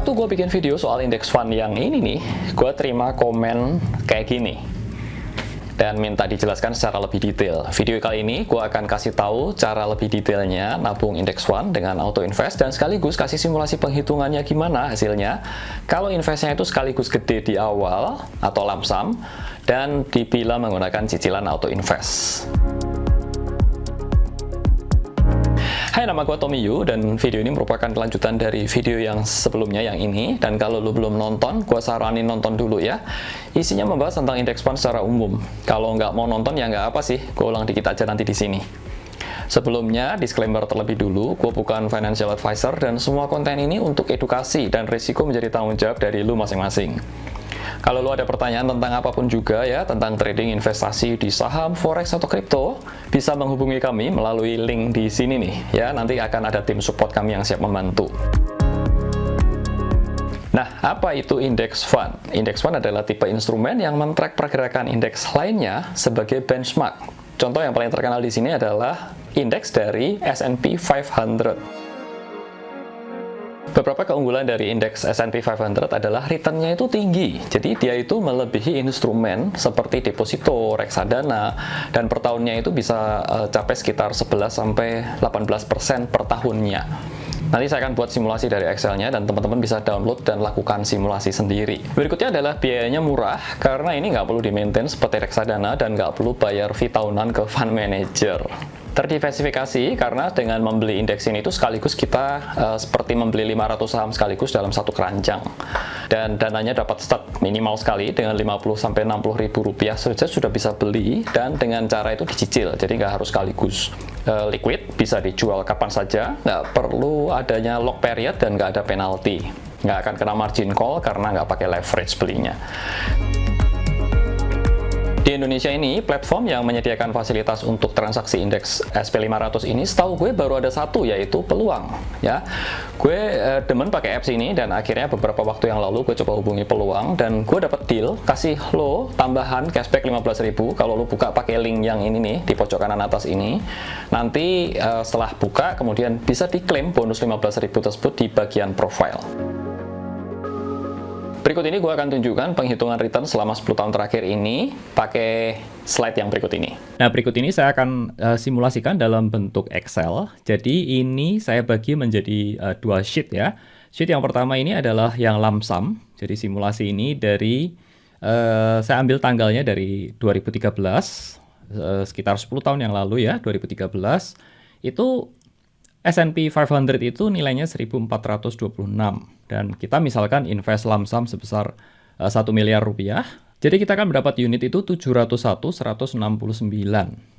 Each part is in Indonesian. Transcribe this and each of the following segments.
Waktu gue bikin video soal indeks fund yang ini nih, gue terima komen kayak gini dan minta dijelaskan secara lebih detail. Video kali ini gue akan kasih tahu cara lebih detailnya nabung indeks fund dengan auto invest dan sekaligus kasih simulasi penghitungannya gimana hasilnya kalau investnya itu sekaligus gede di awal atau lump sum dan bila menggunakan cicilan auto invest. Hai, nama gue Tommy Yu dan video ini merupakan kelanjutan dari video yang sebelumnya yang ini. Dan kalau lu belum nonton, gue saranin nonton dulu ya. Isinya membahas tentang indeks fund secara umum. Kalau nggak mau nonton ya nggak apa sih, gue ulang dikit aja nanti di sini. Sebelumnya, disclaimer terlebih dulu, gue bukan financial advisor dan semua konten ini untuk edukasi dan risiko menjadi tanggung jawab dari lu masing-masing. Kalau lu ada pertanyaan tentang apapun juga ya, tentang trading investasi di saham, forex, atau kripto, bisa menghubungi kami melalui link di sini nih ya, nanti akan ada tim support kami yang siap membantu. Nah, apa itu index fund? Index fund adalah tipe instrumen yang men-track pergerakan indeks lainnya sebagai benchmark. Contoh yang paling terkenal di sini adalah indeks dari S&P 500. Beberapa keunggulan dari indeks S&P 500 adalah return-nya itu tinggi. Jadi dia itu melebihi instrumen seperti deposito, reksadana, dan per tahunnya itu bisa capai sekitar 11-18% per tahunnya. Nanti saya akan buat simulasi dari Excel-nya dan teman-teman bisa download dan lakukan simulasi sendiri. Berikutnya adalah biayanya murah karena ini nggak perlu di-maintain seperti reksadana dan nggak perlu bayar fee tahunan ke fund manager. Terdiversifikasi karena dengan membeli indeks ini itu sekaligus kita seperti membeli 500 saham sekaligus dalam satu keranjang. Dan dananya dapat start minimal sekali dengan 50-60 ribu rupiah saja sudah bisa beli dan dengan cara itu dicicil, jadi nggak harus sekaligus. Liquid, bisa dijual kapan saja, nggak perlu adanya lock period dan nggak ada penalti. Nggak akan kena margin call karena nggak pakai leverage belinya. Di Indonesia ini, platform yang menyediakan fasilitas untuk transaksi indeks SP500 ini, setahu gue baru ada satu, yaitu Peluang. Ya, gue demen pakai apps ini dan akhirnya beberapa waktu yang lalu gue coba hubungi Peluang dan gue dapat deal kasih lo tambahan cashback 15.000 kalau lo buka pakai link yang ini nih di pojok kanan atas ini. Nanti setelah buka kemudian bisa diklaim bonus 15.000 tersebut di bagian profile. Berikut ini gue akan tunjukkan penghitungan return selama 10 tahun terakhir ini pakai slide yang berikut ini. Nah, berikut ini saya akan simulasikan dalam bentuk Excel. Jadi ini saya bagi menjadi dua sheet ya. Sheet yang pertama ini adalah yang lump sum. Jadi simulasi ini dari saya ambil tanggalnya dari 2013, sekitar 10 tahun yang lalu ya, 2013. Itu S&P 500 itu nilainya 1426 dan kita misalkan invest lump sum sebesar 1 miliar rupiah. Jadi kita akan mendapat unit itu 701.169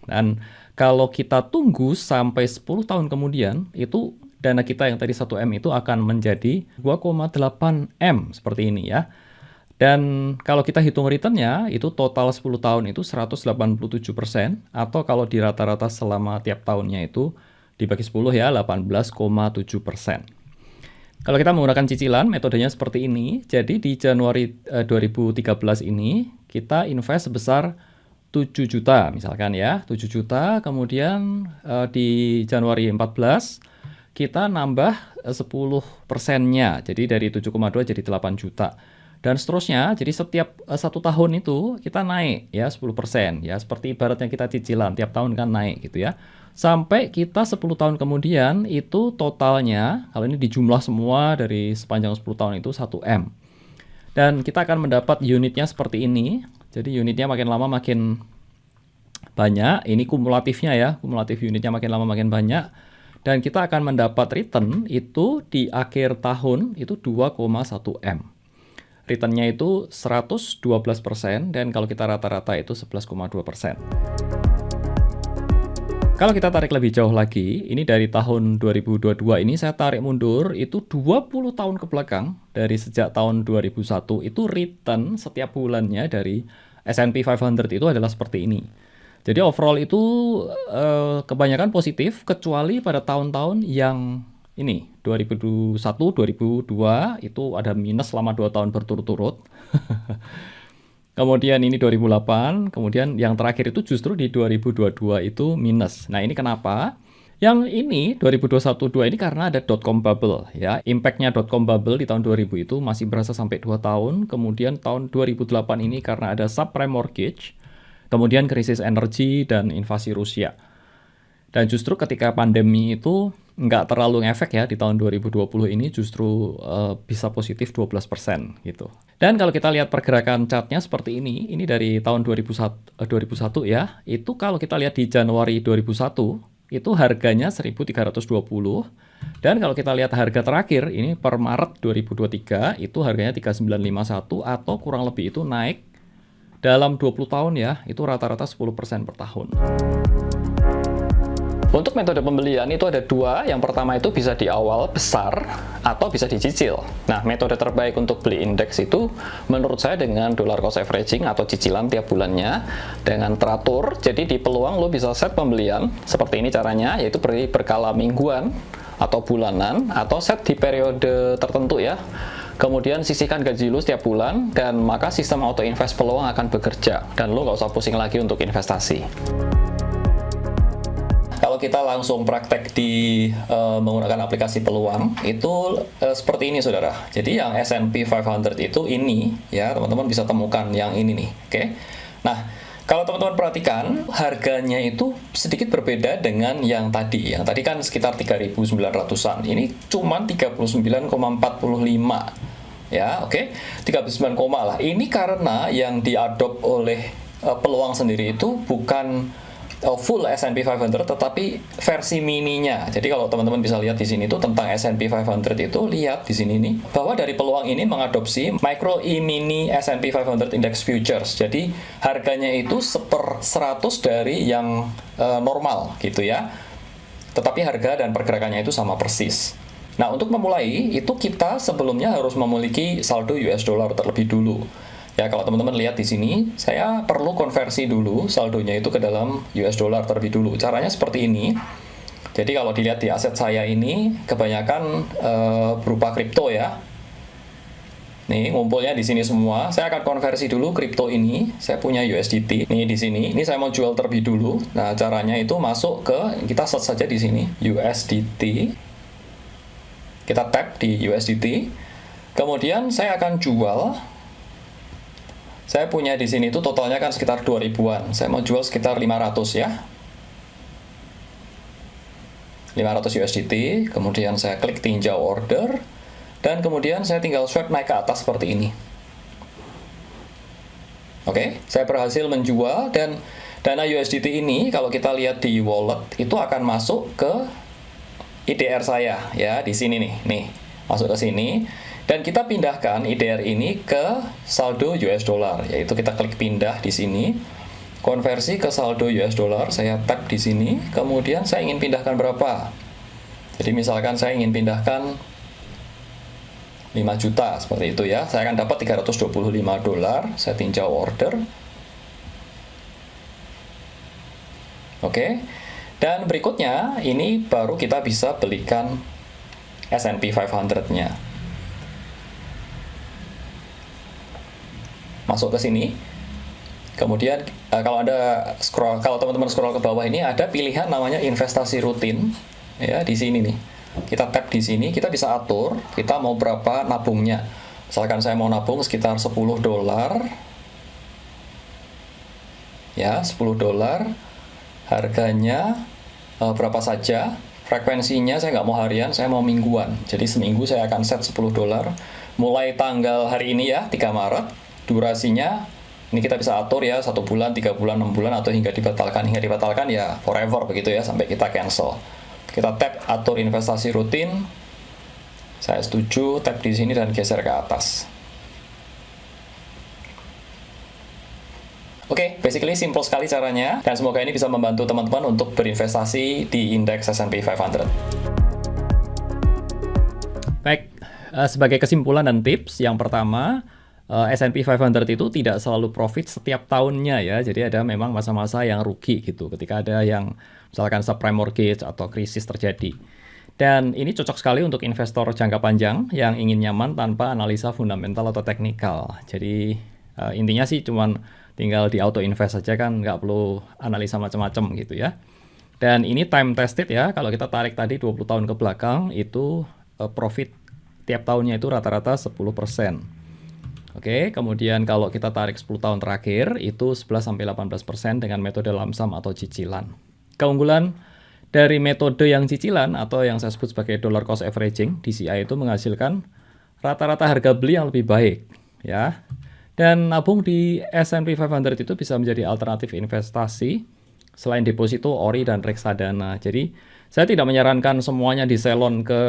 dan kalau kita tunggu sampai 10 tahun kemudian itu dana kita yang tadi 1M itu akan menjadi 2,8M seperti ini ya. Dan kalau kita hitung returnnya itu total 10 tahun itu 187% atau kalau di rata-rata selama tiap tahunnya itu dibagi 10 ya, 18,7%. Kalau kita menggunakan cicilan, metodenya seperti ini. Jadi di Januari 2013 ini, kita invest sebesar 7 juta misalkan ya. 7 juta, kemudian di Januari 14, kita nambah 10%-nya. Jadi dari 7,2 jadi 8 juta. Dan seterusnya, jadi setiap 1 tahun itu kita naik ya 10%. Ya, seperti ibaratnya kita cicilan, tiap tahun kan naik gitu ya. Sampai kita 10 tahun kemudian itu totalnya, kalau ini dijumlah semua dari sepanjang 10 tahun itu 1M. Dan kita akan mendapat unitnya seperti ini. Jadi unitnya makin lama makin banyak. Ini kumulatifnya ya, kumulatif unitnya makin lama makin banyak. Dan kita akan mendapat return itu di akhir tahun itu 2,1M. Returnnya itu 112% dan kalau kita rata-rata itu 11,2%. Kalau kita tarik lebih jauh lagi, ini dari tahun 2022 ini saya tarik mundur, itu 20 tahun ke belakang, dari sejak tahun 2001, itu return setiap bulannya dari S&P 500 itu adalah seperti ini. Jadi overall itu kebanyakan positif, kecuali pada tahun-tahun yang ini, 2001, 2002, itu ada minus selama 2 tahun berturut-turut. Kemudian ini 2008, kemudian yang terakhir itu justru di 2022 itu minus. Nah ini kenapa? Yang ini 2021-2 ini karena ada dot-com bubble ya. Impact-nya dot-com bubble di tahun 2000 itu masih berasa sampai 2 tahun. Kemudian tahun 2008 ini karena ada subprime mortgage. Kemudian krisis energi dan invasi Rusia. Dan justru ketika pandemi itu nggak terlalu ngefek ya di tahun 2020 ini justru bisa positif 12% gitu. Dan kalau kita lihat pergerakan chartnya seperti ini dari tahun 2001 ya, itu kalau kita lihat di Januari 2001 itu harganya 1.320 dan kalau kita lihat harga terakhir ini per Maret 2023 itu harganya 3.951 atau kurang lebih itu naik dalam 20 tahun ya, itu rata-rata 10% per tahun. Untuk metode pembelian itu ada dua. Yang pertama itu bisa di awal besar atau bisa dicicil. Nah, metode terbaik untuk beli indeks itu menurut saya dengan dollar cost averaging atau cicilan tiap bulannya dengan teratur. Jadi di peluang lo bisa set pembelian seperti ini caranya, yaitu beri berkala mingguan atau bulanan atau set di periode tertentu ya. Kemudian sisihkan gaji lo setiap bulan dan maka sistem auto invest peluang akan bekerja dan lo nggak usah pusing lagi untuk investasi. Kalau kita langsung praktek di menggunakan aplikasi peluang itu seperti ini saudara. Jadi yang S&P 500 itu ini ya, teman-teman bisa temukan yang ini nih. Oke. Nah, kalau teman-teman perhatikan harganya itu sedikit berbeda dengan yang tadi. Yang tadi kan sekitar 3.900-an. Ini cuma 39,45 ya, oke. 39, lah. Ini karena yang diadop oleh peluang sendiri itu bukan full S&P 500 tetapi versi mininya. Jadi kalau teman-teman bisa lihat di sini tuh tentang S&P 500 itu lihat di sini nih bahwa dari peluang ini mengadopsi micro e-mini S&P 500 Index Futures. Jadi harganya itu 1/100 dari yang normal gitu ya. Tetapi harga dan pergerakannya itu sama persis. Nah, untuk memulai itu kita sebelumnya harus memiliki saldo US dollar terlebih dulu. Ya, kalau teman-teman lihat di sini, saya perlu konversi dulu saldonya itu ke dalam US dollar terlebih dulu. Caranya seperti ini. Jadi kalau dilihat di aset saya ini, kebanyakan berupa kripto ya. Nih, ngumpulnya di sini semua. Saya akan konversi dulu kripto ini. Saya punya USDT. Nih di sini. Ini saya mau jual terlebih dulu. Nah, caranya itu masuk ke, kita search saja di sini, USDT. Kita tap di USDT. Kemudian saya akan jual. Saya punya di sini itu totalnya kan sekitar 2000-an. Saya mau jual sekitar 500 ya. 500 USDT, kemudian saya klik tinjau order, dan kemudian saya tinggal swipe naik ke atas seperti ini. Oke, saya berhasil menjual dan dana USDT ini kalau kita lihat di wallet itu akan masuk ke IDR saya ya, di sini nih, masuk ke sini. Dan kita pindahkan IDR ini ke saldo US dollar, yaitu kita klik pindah di sini, konversi ke saldo US dollar, saya tap di sini, kemudian saya ingin pindahkan berapa. Jadi misalkan saya ingin pindahkan 5 juta, seperti itu ya, saya akan dapat $325, saya tinjau order. Oke, dan berikutnya ini baru kita bisa belikan S&P 500-nya. Masuk ke sini. Kemudian kalau teman-teman scroll ke bawah ini ada pilihan namanya investasi rutin ya, di sini nih. Kita tap di sini, kita bisa atur kita mau berapa nabungnya. Misalkan saya mau nabung sekitar $10. Ya, $10. Harganya berapa saja. Frekuensinya saya nggak mau harian, saya mau mingguan. Jadi seminggu saya akan set $10. Mulai tanggal hari ini ya, 3 Maret. Durasinya ini kita bisa atur ya, 1 bulan, 3 bulan, 6 bulan, atau hingga dibatalkan ya forever begitu ya, sampai kita cancel. Kita tap atur investasi rutin, saya setuju, tap di sini dan geser ke atas. Oke, basically simple sekali caranya, dan semoga ini bisa membantu teman-teman untuk berinvestasi di indeks S&P 500. Baik, sebagai kesimpulan dan tips, yang pertama, S&P 500 itu tidak selalu profit setiap tahunnya ya. Jadi ada memang masa-masa yang rugi gitu ketika ada yang misalkan subprime mortgage atau krisis terjadi. Dan ini cocok sekali untuk investor jangka panjang yang ingin nyaman tanpa analisa fundamental atau teknikal. Jadi intinya sih cuman tinggal di auto invest saja kan, nggak perlu analisa macam-macam gitu ya. Dan ini time tested ya, kalau kita tarik tadi 20 tahun ke belakang, itu profit tiap tahunnya itu rata-rata 10%. Oke, kemudian kalau kita tarik 10 tahun terakhir, itu 11-18% dengan metode lump sum atau cicilan. Keunggulan dari metode yang cicilan atau yang saya sebut sebagai dollar cost averaging, DCA, itu menghasilkan rata-rata harga beli yang lebih baik. Ya. Dan nabung di S&P 500 itu bisa menjadi alternatif investasi selain deposito, ori, dan reksadana. Jadi, saya tidak menyarankan semuanya diselon ke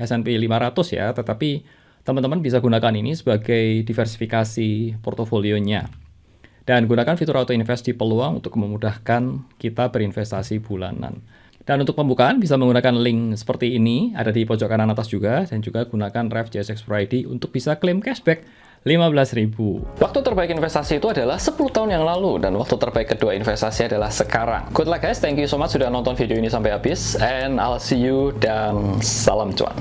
S&P 500 ya, tetapi teman-teman bisa gunakan ini sebagai diversifikasi portofolionya. Dan gunakan fitur auto invest di peluang untuk memudahkan kita berinvestasi bulanan. Dan untuk pembukaan bisa menggunakan link seperti ini, ada di pojok kanan atas juga, dan juga gunakan ref JSX Pro ID untuk bisa klaim cashback 15.000. Waktu terbaik investasi itu adalah 10 tahun yang lalu, dan waktu terbaik kedua investasi adalah sekarang. Good luck guys, thank you so much sudah nonton video ini sampai habis, and I'll see you, dan salam cuan.